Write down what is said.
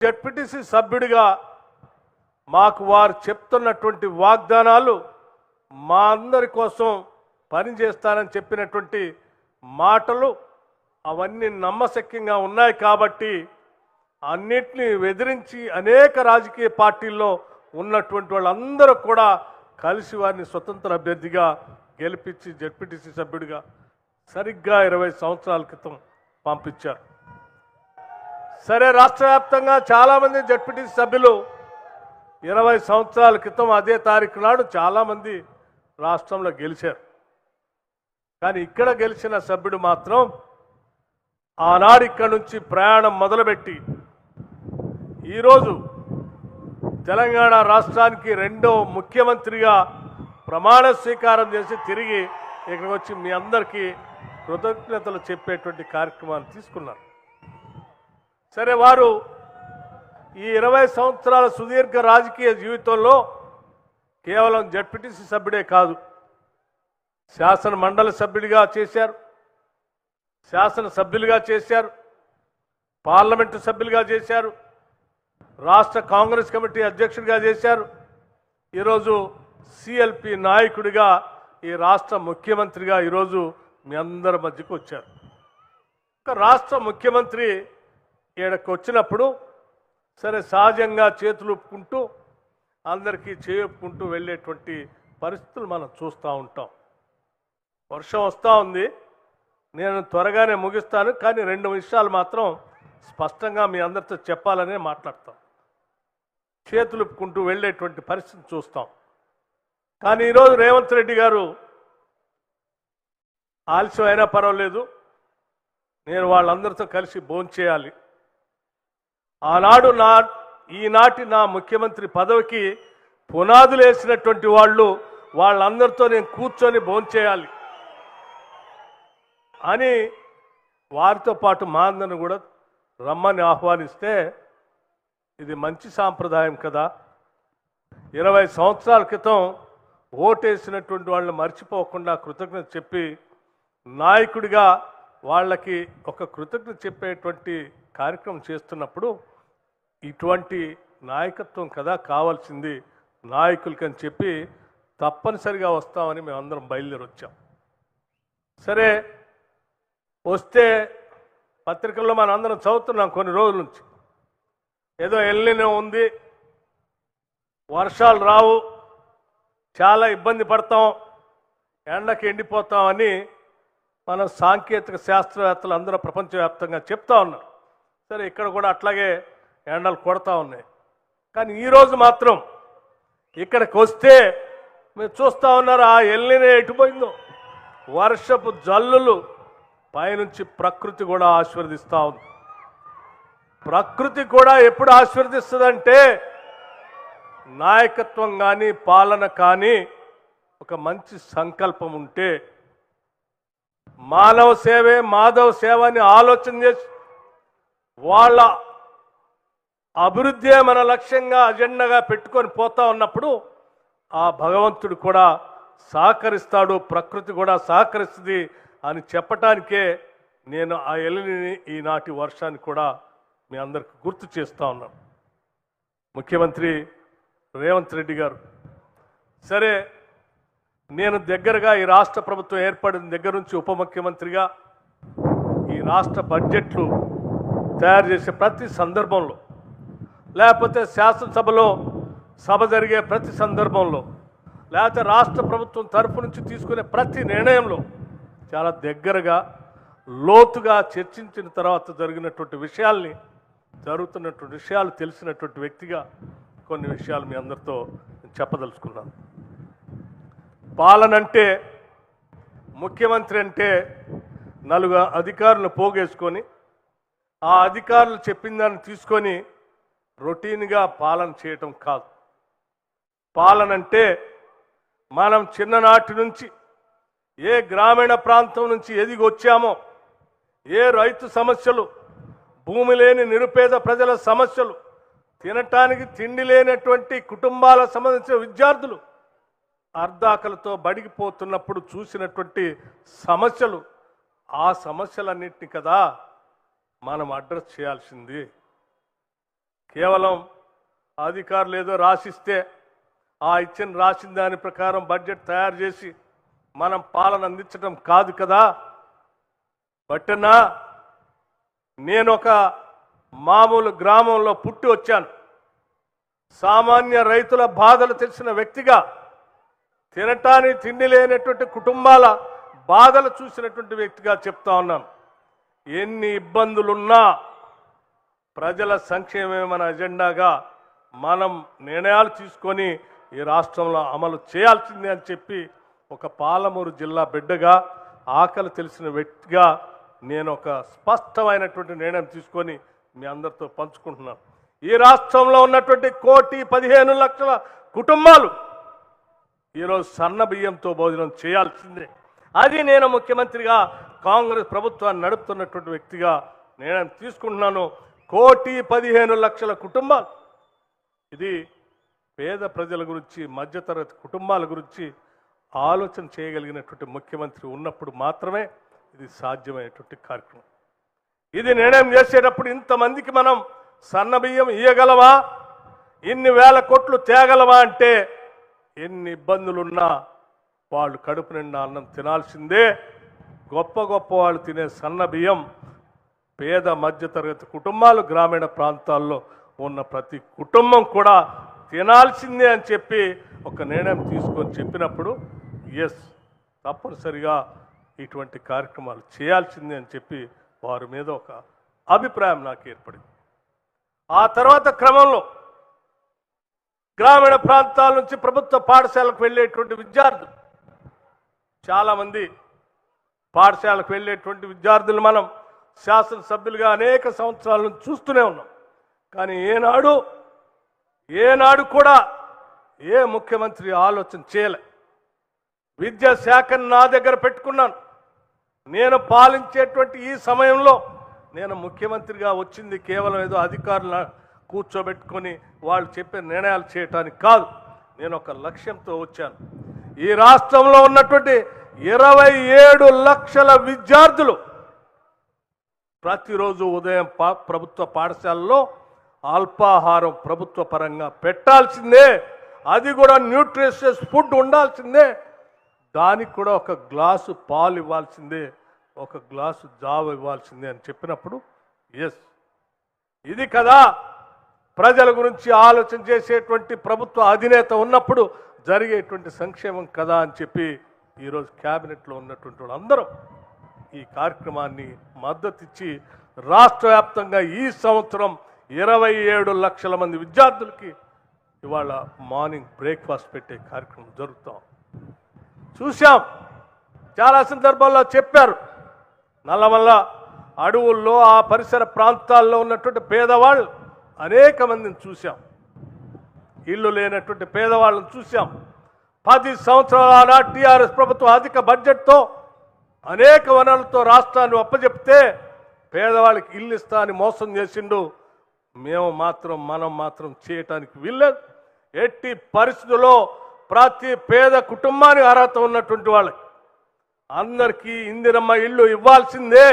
ZPTC సభ్యుడిగా మాకు వారు చెప్తున్నటువంటి వాగ్దానాలు మా అందరి కోసం పనిచేస్తానని చెప్పినటువంటి మాటలు అవన్నీ నమ్మశక్యంగా ఉన్నాయి కాబట్టి అన్నిటినీ ఎదిరించి అనేక రాజకీయ పార్టీల్లో ఉన్నటువంటి వాళ్ళందరూ కూడా కలిసి వారిని స్వతంత్ర అభ్యర్థిగా గెలిపించి జెడ్పీటీసీ సభ్యుడిగా సరిగ్గా 20 సంవత్సరాల క్రితం పంపించారు. సరే, రాష్ట్ర వ్యాప్తంగా చాలామంది జెడ్పీటీసీ సభ్యులు 20 సంవత్సరాల క్రితం అదే తారీఖు నాడు చాలామంది రాష్ట్రంలో గెలిచారు. కానీ ఇక్కడ గెలిచిన సభ్యుడు మాత్రం ఆనాడు ఇక్కడి నుంచి ప్రయాణం మొదలుపెట్టి ఈరోజు తెలంగాణ రాష్ట్రానికి రెండో ముఖ్యమంత్రిగా ప్రమాణ స్వీకారం చేసి తిరిగి ఇక్కడికి వచ్చి మీ అందరికీ కృతజ్ఞతలు చెప్పేటువంటి కార్యక్రమాన్ని తీసుకున్నారు. సరే, వారు ఈ 20 సంవత్సరాల సుదీర్ఘ రాజకీయ జీవితంలో కేవలం జెడ్పీటీసీ సభ్యుడే కాదు, శాసన మండలి సభ్యుడిగా చేశారు, శాసన సభ్యులుగా చేశారు, పార్లమెంటు సభ్యులుగా చేశారు, రాష్ట్ర కాంగ్రెస్ కమిటీ అధ్యక్షుడిగా చేశారు, ఈరోజు సిఎల్పి నాయకుడిగా ఈ రాష్ట్ర ముఖ్యమంత్రిగా ఈరోజు మీ అందరి మధ్యకు వచ్చారు. ఒక రాష్ట్ర ముఖ్యమంత్రి ఈడకు వచ్చినప్పుడు సరే సహజంగా చేతులు ఒప్పుకుంటూ అందరికీ చేయొప్పుకుంటూ వెళ్ళేటువంటి పరిస్థితులు మనం చూస్తూ ఉంటాం. వర్షం వస్తూ ఉంది, నేను త్వరగానే ముగిస్తాను, కానీ 2 విషయాలు మాత్రం స్పష్టంగా మీ అందరితో చెప్పాలనే మాట్లాడతాం. చేతులు ఒప్పుకుంటూ వెళ్ళేటువంటి పరిస్థితి చూస్తాం. కానీ ఈరోజు రేవంత్ రెడ్డి గారు ఆలస్యం అయినా పర్వాలేదు, నేను వాళ్ళందరితో కలిసి భోంచేయాలి, ఆనాడు ఈనాటి నా ముఖ్యమంత్రి పదవికి పునాదులు వేసినటువంటి వాళ్ళందరితో నేను కూర్చొని భోంచేయాలి అని వారితో పాటు మా అందరిని కూడా రమ్మని ఆహ్వానిస్తే ఇది మంచి సాంప్రదాయం కదా. 20 సంవత్సరాల క్రితం ఓటేసినటువంటి వాళ్ళని మర్చిపోకుండా కృతజ్ఞత చెప్పి నాయకుడిగా వాళ్ళకి ఒక కృతజ్ఞత చెప్పేటువంటి కార్యక్రమం చేస్తున్నప్పుడు ఇటువంటి నాయకత్వం కదా కావాల్సింది నాయకులకని చెప్పి తప్పనిసరిగా వస్తామని మేమందరం బయలుదేరి వచ్చాం. సరే, వస్తే పత్రికల్లో మనం అందరం చదువుతున్నాం కొన్ని రోజుల నుంచి, ఏదో ఎల్నినో ఉంది, వర్షాలు రావు, చాలా ఇబ్బంది పడతాం, ఎండకి ఎండిపోతామని మన సాంకేతిక శాస్త్రవేత్తలు అందరూ ప్రపంచవ్యాప్తంగా చెప్తా ఉన్నారు. సరే, ఇక్కడ కూడా అట్లాగే ఎండలు కొడతా ఉన్నాయి. కానీ ఈరోజు మాత్రం ఇక్కడికి వస్తే మీరు చూస్తూ ఉన్నారు ఆ ఎల్నినో ఎటుపోయిందో, వర్షపు జల్లులు పైనుంచి ప్రకృతి కూడా ఆశీర్వదిస్తూ ఉంది. ప్రకృతి కూడా ఎప్పుడు ఆశీర్వదిస్తుందంటే నాయకత్వం కానీ పాలన కానీ ఒక మంచి సంకల్పం ఉంటే, మానవ సేవే మాధవ సేవ అని ఆలోచన చేసి వాళ్ళ అభివృద్ధి మన లక్ష్యంగా అజెండాగా పెట్టుకొని పోతా ఉన్నప్పుడు ఆ భగవంతుడు కూడా సహకరిస్తాడు, ప్రకృతి కూడా సహకరిస్తుంది అని చెప్పటానికే నేను ఆ ఎల్లిని ఈనాటి వర్షాన్ని కూడా మీ అందరికి గుర్తు చేస్తూ ఉన్నాను. ముఖ్యమంత్రి రేవంత్ రెడ్డి గారు, సరే నేను దగ్గరగా ఈ రాష్ట్ర ప్రభుత్వం ఏర్పడిన దగ్గర నుంచి ఉప ముఖ్యమంత్రిగా ఈ రాష్ట్ర బడ్జెట్లు తయారు చేసే ప్రతి సందర్భంలో, లేకపోతే శాసనసభలో సభ జరిగే ప్రతి సందర్భంలో, లేకపోతే రాష్ట్ర ప్రభుత్వం తరఫు నుంచి తీసుకునే ప్రతి నిర్ణయంలో చాలా దగ్గరగా లోతుగా చర్చించిన తర్వాత జరుగుతున్నటువంటి విషయాలు తెలిసినటువంటి వ్యక్తిగా కొన్ని విషయాలు మీ అందరితో చెప్పదలుచుకున్నాను. పాలన అంటే, ముఖ్యమంత్రి అంటే 4 అధికారులను పోగేసుకొని ఆ అధికారులు చెప్పిన దాన్ని తీసుకొని రొటీన్గా పాలన చేయటం కాదు. పాలన అంటే మనం చిన్ననాటి నుంచి ఏ గ్రామీణ ప్రాంతం నుంచి ఎదిగి వచ్చామో, ఏ రైతు సమస్యలు, భూమి లేని నిరుపేద ప్రజల సమస్యలు, తినటానికి తిండి లేనటువంటి కుటుంబాలకు సంబంధించిన విద్యార్థులు అర్ధాకలతో బడిగిపోతున్నప్పుడు చూసినటువంటి సమస్యలు, ఆ సమస్యలన్నింటినీ కదా మనం అడ్రస్ చేయాల్సింది. కేవలం అధికారులు ఏదో రాసిస్తే ఆ రాసిన దాని ప్రకారం బడ్జెట్ తయారు చేసి మనం పాలన అందించడం కాదు కదా. బట్టన్నా, నేను ఒక మామూలు గ్రామంలో పుట్టి వచ్చాను. సామాన్య రైతుల బాధలు తెలిసిన వ్యక్తిగా, తినటానికి తిండి లేనటువంటి కుటుంబాల బాధలు చూసినటువంటి వ్యక్తిగా చెప్తా ఉన్నాను. ఎన్ని ఇబ్బందులున్నా ప్రజల సంక్షేమమే మన ఎజెండాగా మనం నిర్ణయాలు తీసుకొని ఈ రాష్ట్రంలో అమలు చేయాల్సిందే అని చెప్పి ఒక పాలమూరు జిల్లా బిడ్డగా, ఆకలి తెలిసిన వ్యక్తిగా నేను ఒక స్పష్టమైనటువంటి నిర్ణయం తీసుకొని మీ అందరితో పంచుకుంటున్నాను. ఈ రాష్ట్రంలో ఉన్నటువంటి 1,15,00,000 కుటుంబాలు ఈరోజు సన్న బియ్యంతో భోజనం చేయాల్సిందే. అది నేను ముఖ్యమంత్రిగా కాంగ్రెస్ ప్రభుత్వాన్ని నడుపుతున్నటువంటి వ్యక్తిగా నిర్ణయం తీసుకుంటున్నాను. 1,15,00,000 కుటుంబాలు. ఇది పేద ప్రజల గురించి, మధ్యతరగతి కుటుంబాల గురించి ఆలోచన చేయగలిగినటువంటి ముఖ్యమంత్రి ఉన్నప్పుడు మాత్రమే ఇది సాధ్యమైనటువంటి కార్యక్రమం. ఇది నిర్ణయం చేసేటప్పుడు ఇంతమందికి మనం సన్న బియ్యం ఇయ్యగలమా, ఇన్ని వేల కోట్లు తేగలమా అంటే ఎన్ని ఇబ్బందులున్నా వాళ్ళు కడుపు నిండా అన్నం తినాల్సిందే. గొప్ప గొప్ప వాళ్ళు తినే సన్న బియ్యం పేద మధ్యతరగతి కుటుంబాలు, గ్రామీణ ప్రాంతాల్లో ఉన్న ప్రతి కుటుంబం కూడా తినాల్సిందే అని చెప్పి ఒక నిర్ణయం తీసుకొని చెప్పినప్పుడు తప్పనిసరిగా ఇటువంటి కార్యక్రమాలు చేయాల్సిందే అని చెప్పి వారి మీద ఒక అభిప్రాయం నాకు ఏర్పడింది. ఆ తర్వాత క్రమంలో గ్రామీణ ప్రాంతాల నుంచి ప్రభుత్వ పాఠశాలకు వెళ్ళేటువంటి విద్యార్థులు, చాలామంది పాఠశాలకు వెళ్ళేటువంటి విద్యార్థులు మనం శాసనసభ్యులుగా అనేక సంవత్సరాల నుంచి చూస్తూనే ఉన్నాం. కానీ ఏనాడు కూడా ఏ ముఖ్యమంత్రి ఆలోచన చేయలే. విద్యాశాఖను నా దగ్గర పెట్టుకున్నాను. నేను పాలించేటువంటి ఈ సమయంలో నేను ముఖ్యమంత్రిగా వచ్చింది కేవలం ఏదో అధికారులను కూర్చోబెట్టుకొని వాళ్ళు చెప్పే నిర్ణయాలు చేయటానికి కాదు. నేను ఒక లక్ష్యంతో వచ్చాను. ఈ రాష్ట్రంలో ఉన్నటువంటి 27 లక్షల విద్యార్థులు ప్రతిరోజు ఉదయం ప్రభుత్వ పాఠశాలలో అల్పాహారం ప్రభుత్వ పరంగా పెట్టాల్సిందే. అది కూడా న్యూట్రిషియస్ ఫుడ్ ఉండాల్సిందే. దానికి కూడా ఒక గ్లాసు పాలు ఇవ్వాల్సిందే, ఒక గ్లాసు జావ ఇవ్వాల్సిందే అని చెప్పినప్పుడు ఇది కదా ప్రజల గురించి ఆలోచన చేసేటువంటి ప్రభుత్వ అధినేత ఉన్నప్పుడు జరిగేటువంటి సంక్షేమం కదా అని చెప్పి ఈరోజు క్యాబినెట్లో ఉన్నటువంటి వాళ్ళందరూ ఈ కార్యక్రమాన్ని మద్దతిచ్చి రాష్ట్ర వ్యాప్తంగా ఈ సంవత్సరం 27 లక్షల మంది విద్యార్థులకి ఇవాళ మార్నింగ్ బ్రేక్ఫాస్ట్ పెట్టే కార్యక్రమం జరుగుతాం. చూశాం, చాలా సందర్భాల్లో చెప్పారు. నల్లమల్ల అడవుల్లో ఆ పరిసర ప్రాంతాల్లో ఉన్నటువంటి పేదవాళ్ళు అనేక మందిని చూశాం. ఇల్లు లేనటువంటి పేదవాళ్ళని చూశాం. 10 సంవత్సరాల టీఆర్ఎస్ ప్రభుత్వం అధిక బడ్జెట్తో అనేక వనరులతో రాష్ట్రాన్ని అప్పచెప్తే పేదవాళ్ళకి ఇల్లు ఇస్తా అని మోసం చేసిండు. మనం మాత్రం చేయటానికి వీల్లేదు. ఎట్టి పరిస్థితుల్లో ప్రతి పేద కుటుంబానికి అర్హత ఉన్నటువంటి వాళ్ళకి అందరికీ ఇందిరమ్మ ఇల్లు ఇవ్వాల్సిందే.